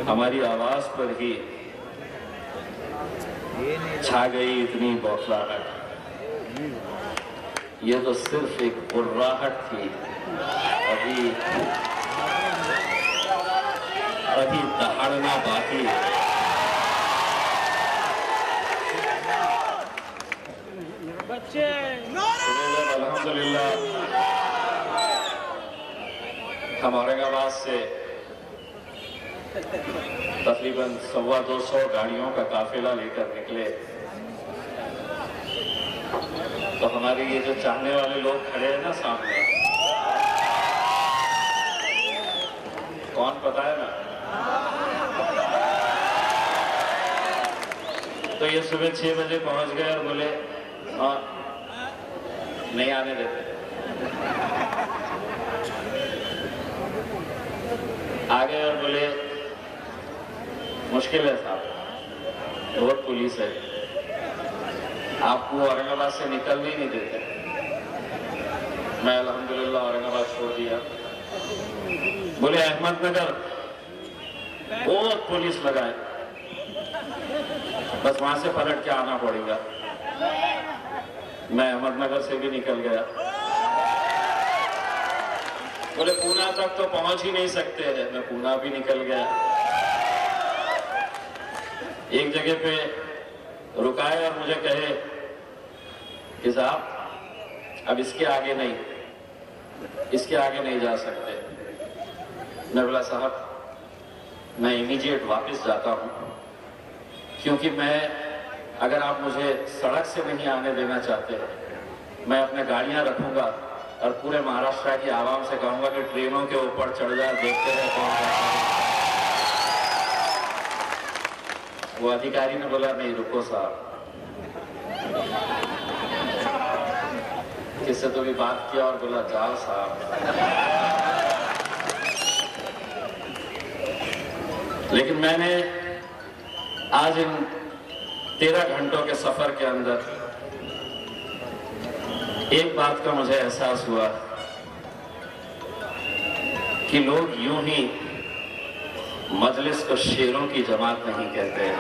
हमारी आवाज पर ही छा गई इतनी बौखलाहट। ये तो सिर्फ एक बुर्राहट थी, अभी दहाड़ना बाकी है। अल्हम्दुलिल्लाह हम औरंगाबाद से तकरीबन 125 गाड़ियों का काफिला लेकर निकले, तो हमारे ये जो चाहने वाले लोग खड़े हैं ना सामने, कौन पता है ना? तो ये सुबह 6 बजे पहुंच गए और बोले हाँ नहीं आने देते। आ गए और बोले मुश्किल है साहब, बहुत पुलिस है, आपको औरंगाबाद से निकलने ही नहीं देते। मैं अल्हम्दुलिल्लाह औरंगाबाद छोड़ दिया। बोले अहमदनगर बहुत पुलिस लगाए, बस वहां से पलट के आना पड़ेगा। मैं अहमदनगर से भी निकल गया। बोले पूना तक तो पहुंच ही नहीं सकते हैं, मैं पूना भी निकल गया। एक जगह पे रुकाए और मुझे कहे कि साहब अब इसके आगे नहीं जा सकते। मैं बोला साहब मैं इमीडिएट वापस जाता हूं, क्योंकि अगर आप मुझे सड़क से नहीं आने देना चाहते, मैं अपने गाड़ियां रखूंगा और पूरे महाराष्ट्र की आवाम से कहूंगा कि ट्रेनों के ऊपर चढ़ जा, देखते हैं कौन करता है। वो अधिकारी ने बोला नहीं रुको साहब, किससे तो भी बात किया और बोला जाओ साहब। लेकिन मैंने आज इन 13 घंटों के सफर के अंदर एक बात का मुझे एहसास हुआ कि लोग यूं ही मजलिस को शेरों की जमात नहीं कहते हैं।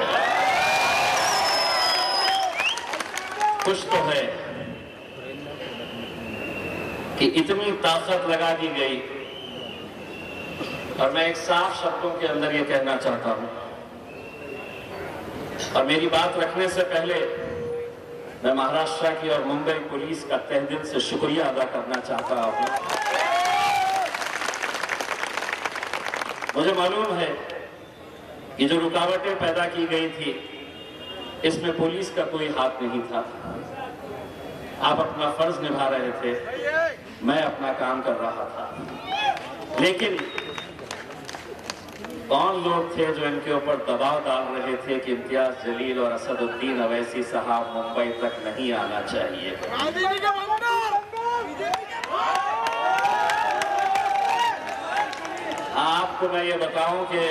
कुछ तो है कि इतनी ताकत लगा दी गई। और मैं एक साफ शब्दों के अंदर ये कहना चाहता हूं, और मेरी बात रखने से पहले मैं महाराष्ट्र की और मुंबई पुलिस का तहे दिल से शुक्रिया अदा करना चाहता हूं। मुझे मालूम है कि जो रुकावटें पैदा की गई थी इसमें पुलिस का कोई हाथ नहीं था। आप अपना फर्ज निभा रहे थे, मैं अपना काम कर रहा था। लेकिन कौन लोग थे जो इनके ऊपर दबाव डाल रहे थे कि इम्तियाज जलील और असदुद्दीन अवैसी साहब मुंबई तक नहीं आना चाहिए? आपको मैं ये बताऊं कि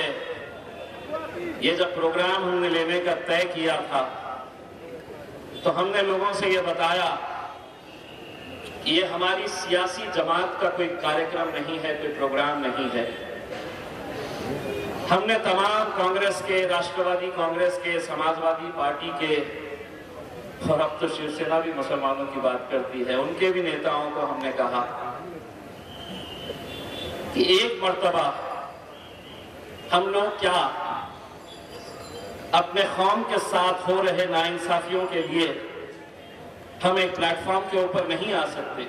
ये जब प्रोग्राम हमने लेने का तय किया था तो हमने लोगों से ये बताया कि ये हमारी सियासी जमात का कोई कार्यक्रम नहीं है, कोई प्रोग्राम नहीं है। हमने तमाम कांग्रेस के, राष्ट्रवादी कांग्रेस के, समाजवादी पार्टी के, और अब तो शिवसेना भी मुसलमानों की बात करती है, उनके भी नेताओं को हमने कहा कि एक मर्तबा हम लोग क्या अपने कौम के साथ हो रहे नाइंसाफियों के लिए हम एक प्लेटफॉर्म के ऊपर नहीं आ सकते?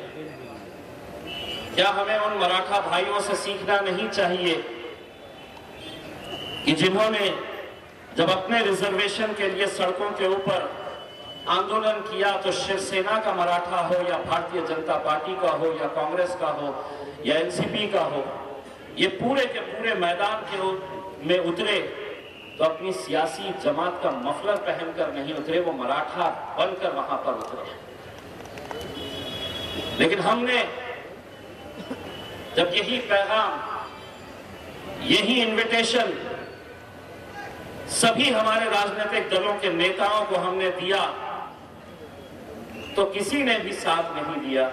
क्या हमें उन मराठा भाइयों से सीखना नहीं चाहिए कि जिन्होंने जब अपने रिजर्वेशन के लिए सड़कों के ऊपर आंदोलन किया तो शिवसेना का मराठा हो या भारतीय जनता पार्टी का हो या कांग्रेस का हो या एनसीपी का हो, ये पूरे के पूरे मैदान में उतरे तो अपनी सियासी जमात का मफलर पहनकर नहीं उतरे, वो मराठा बनकर वहां पर उतरे। लेकिन हमने जब यही पैगाम, यही इनविटेशन सभी हमारे राजनीतिक दलों के नेताओं को हमने दिया तो किसी ने भी साथ नहीं दिया।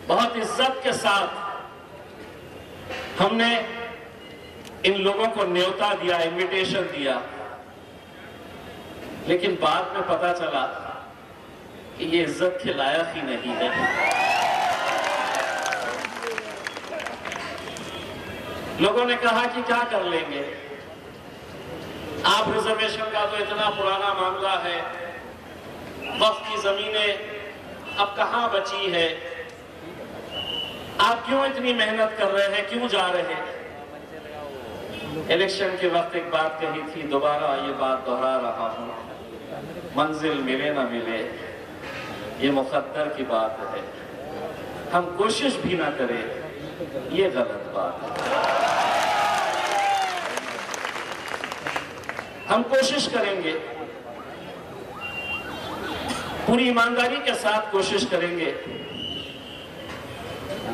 बहुत इज्जत के साथ हमने इन लोगों को न्योता दिया, इनविटेशन दिया, लेकिन बाद में पता चला कि ये इज्जत के लायक ही नहीं है। लोगों ने कहा कि क्या कर लेंगे, आप रिजर्वेशन का तो इतना पुराना मामला है, वक्त की जमीनें अब कहां बची है, आप क्यों इतनी मेहनत कर रहे हैं, क्यों जा रहे हैं। इलेक्शन के वक्त एक बात कही थी, दोबारा ये बात दोहरा रहा हूं, मंजिल मिले ना मिले ये मुकद्दर की बात है, हम कोशिश भी ना करें ये गलत बात है। हम कोशिश करेंगे, पूरी ईमानदारी के साथ कोशिश करेंगे,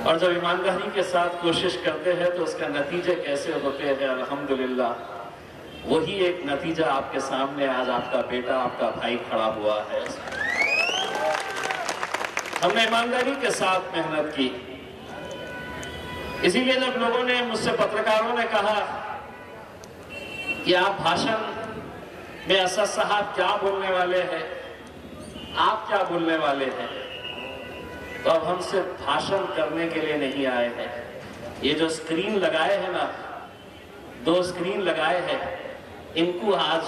और जब ईमानदारी के साथ कोशिश करते हैं तो उसका नतीजे कैसे होते हैं, अल्हम्दुलिल्लाह वही एक नतीजा आपके सामने आज आपका बेटा, आपका भाई खड़ा हुआ है। हमने ईमानदारी के साथ मेहनत की, इसीलिए जब लोगों ने मुझसे, पत्रकारों ने कहा कि आप भाषण में असद साहब क्या बोलने वाले हैं, आप क्या बोलने वाले हैं, तो अब हम सिर्फ भाषण करने के लिए नहीं आए हैं। ये जो स्क्रीन लगाए हैं ना, 2 स्क्रीन लगाए हैं, इनको आज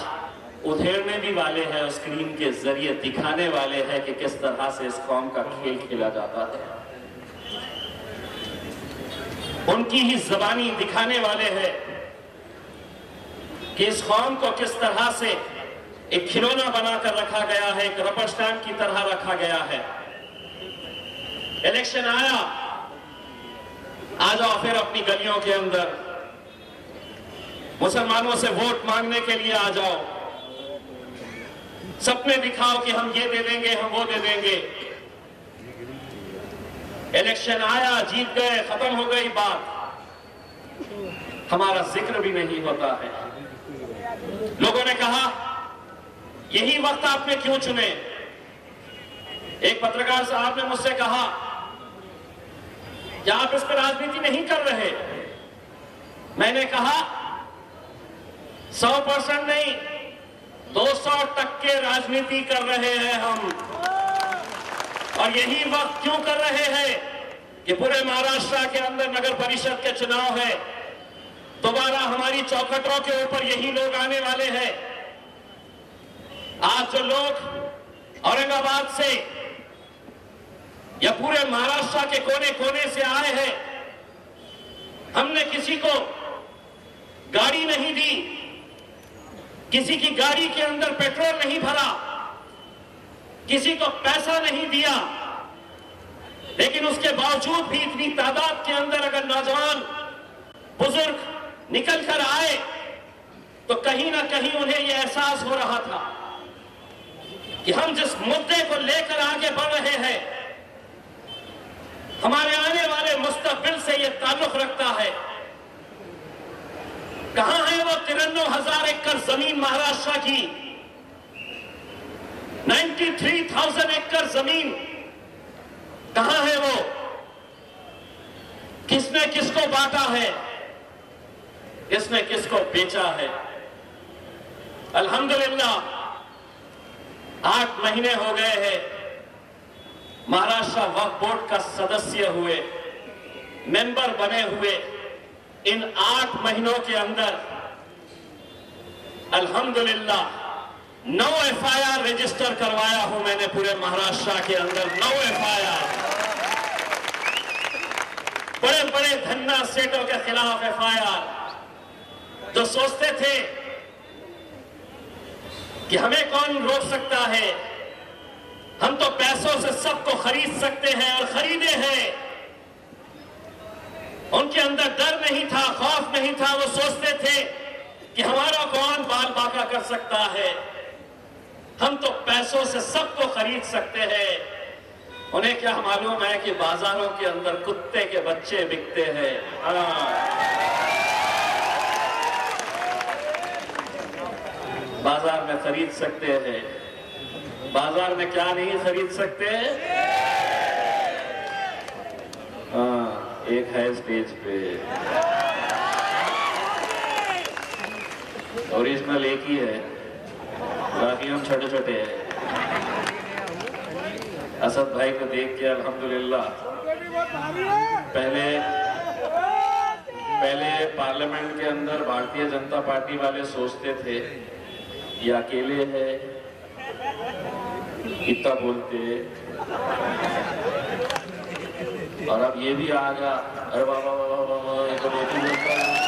उधेड़ने भी वाले हैं और स्क्रीन के जरिए दिखाने वाले हैं कि किस तरह से इस कौम का खेल खेला जाता है। उनकी ही जबानी दिखाने वाले हैं कि इस कौम को किस तरह से एक खिलौना बनाकर रखा गया है, एक रबर स्टैंप की तरह रखा गया है। इलेक्शन आया, आ जाओ फिर अपनी गलियों के अंदर मुसलमानों से वोट मांगने के लिए आ जाओ, सपने दिखाओ कि हम ये दे देंगे, हम वो दे देंगे। इलेक्शन आया, जीत गए, खत्म हो गई बात, हमारा जिक्र भी नहीं होता है। लोगों ने कहा यही वक्त आपने क्यों चुने। एक पत्रकार साहब ने मुझसे कहा कि आप इस पर राजनीति नहीं कर रहे। मैंने कहा 100% नहीं, 200% राजनीति कर रहे हैं हम। और यही वक्त क्यों कर रहे हैं कि पूरे महाराष्ट्र के अंदर नगर परिषद के चुनाव है, दोबारा हमारी चौखटों के ऊपर यही लोग आने वाले हैं। आज जो लोग औरंगाबाद से या पूरे महाराष्ट्र के कोने कोने से आए हैं, हमने किसी को गाड़ी नहीं दी, किसी की गाड़ी के अंदर पेट्रोल नहीं भरा, किसी को पैसा नहीं दिया, लेकिन उसके बावजूद भी इतनी तादाद के अंदर अगर नौजवान बुजुर्ग निकल कर आए तो कहीं ना कहीं उन्हें यह एहसास हो रहा था कि हम जिस मुद्दे को लेकर आगे बढ़ रहे हैं हमारे आने वाले मुस्तकबिल से यह ताल्लुक रखता है। कहां है वो 93,000 एकड़ जमीन महाराष्ट्र की, 93,000 एकड़ जमीन कहां है वो, किसने किसको बांटा है, किसने किसको बेचा है। अल्हम्दुलिल्लाह 8 महीने हो गए हैं महाराष्ट्र वक्फ बोर्ड का सदस्य हुए, मेंबर बने हुए। इन 8 महीनों के अंदर अल्हम्दुलिल्लाह 9 FIR रजिस्टर करवाया हूं मैंने पूरे महाराष्ट्र के अंदर। 9 FIR, बड़े बड़े धन्ना सेठों के खिलाफ FIR। जो सोचते थे कि हमें कौन रोक सकता है, हम तो पैसों से सबको खरीद सकते हैं और खरीदे हैं। उनके अंदर डर नहीं था, खौफ नहीं था। वो सोचते थे कि हमारा कौन बाल बांका कर सकता है, हम तो पैसों से सबको खरीद सकते हैं। उन्हें क्या मालूम है कि बाजारों के अंदर कुत्ते के बच्चे बिकते हैं। बाजार में खरीद सकते हैं, बाजार में क्या नहीं खरीद सकते। एक है स्टेज पे, ओरिजिनल एक ही है, बाकी हम छोटे छोटे हैं। असद भाई को देख के अल्हम्दुलिल्लाह, पहले पार्लियामेंट के अंदर भारतीय जनता पार्टी वाले सोचते थे ये अकेले है, इतना बोलते, और अब ये भी आ गया, अरे बाबा ये तो बेटी बोलता है।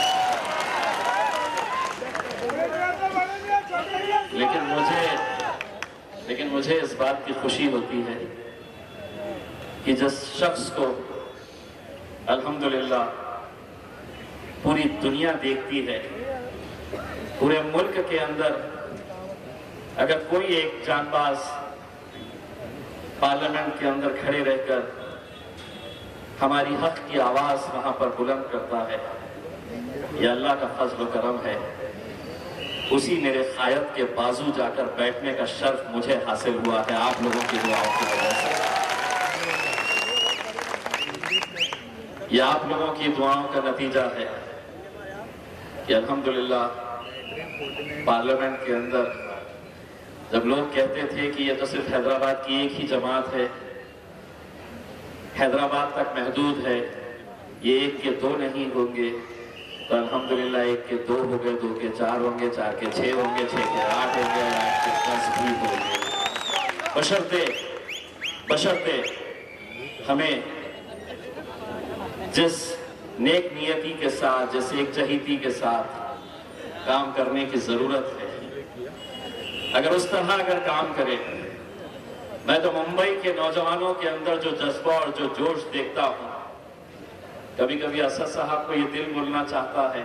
लेकिन मुझे इस बात की खुशी होती है कि जिस शख्स को अल्हम्दुलिल्लाह पूरी दुनिया देखती है, पूरे मुल्क के अंदर अगर कोई एक जांबाज पार्लियामेंट के अंदर खड़े रहकर हमारी हक की आवाज वहां पर बुलंद करता है, यह अल्लाह का फजल करम है। उसी मेरे कायद के बाजू जाकर बैठने का शर्फ मुझे हासिल हुआ है आप लोगों की दुआओं की वजह से। यह आप लोगों की दुआओं का नतीजा है कि अल्हम्दुलिल्लाह पार्लियामेंट के अंदर जब लोग कहते थे कि ये तो सिर्फ हैदराबाद की एक ही जमात है, हैदराबाद तक महदूद है, ये एक के दो नहीं होंगे, तो अल्हम्दुलिल्लाह एक के दो हो गए, दो के चार होंगे, चार के छह होंगे, छह के आठ होंगे, आठ के 10 भी होंगे। बशर्ते हमें जिस नेक नियति के साथ, जिस एकजहीती के साथ काम करने की जरूरत है, अगर उस तरह अगर काम करें, मैं तो मुंबई के नौजवानों के अंदर जो जज्बा और जो जोश देखता हूं, कभी कभी असद साहब को ये दिल बोलना चाहता है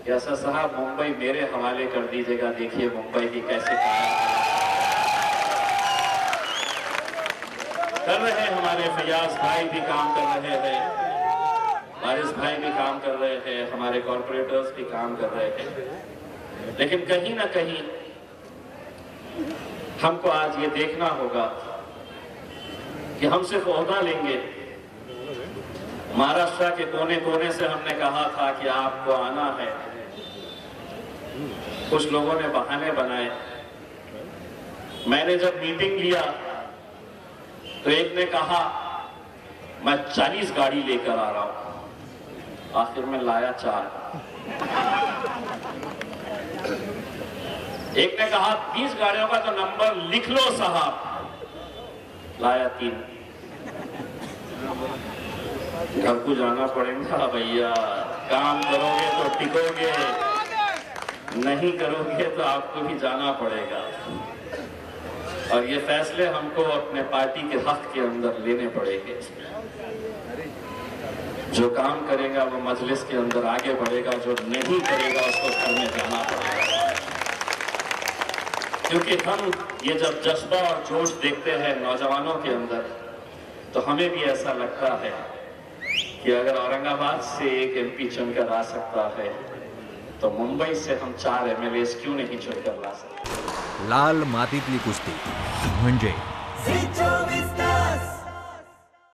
कि असद साहब मुंबई मेरे हवाले कर दीजिएगा, देखिए मुंबई की कैसे कर रहे हैं। हमारे फयाज भाई भी काम कर रहे हैं, वारिस भाई भी काम कर रहे हैं, हमारे कॉर्पोरेटर्स भी काम कर रहे हैं, लेकिन कहीं ना कहीं हमको आज ये देखना होगा कि हम सिर्फ ओहदा लेंगे। महाराष्ट्र के कोने कोने से हमने कहा था कि आपको आना है, कुछ लोगों ने बहाने बनाए। मैंने जब मीटिंग लिया तो एक ने कहा मैं 40 गाड़ी लेकर आ रहा हूं, आखिर में लाया 4। एक ने कहा 20 गाड़ियों का तो नंबर लिख लो साहब, लाया 3। घर को जाना पड़ेगा भैया, काम करोगे तो टिकोगे, नहीं करोगे तो आपको भी जाना पड़ेगा। और ये फैसले हमको अपने पार्टी के हक के अंदर लेने पड़ेंगे। जो काम करेगा वो मजलिस के अंदर आगे बढ़ेगा, जो नहीं करेगा उसको घर में जाना पड़ेगा। क्योंकि हम ये जब जज्बा और जोश देखते हैं नौजवानों के अंदर, तो हमें भी ऐसा लगता है कि अगर औरंगाबाद से एक MP चुनकर आ सकता है, तो मुंबई से हम 4 MLAs क्यों नहीं चुनकर ला सकते। लाल मातीतली कुस्ती म्हणजे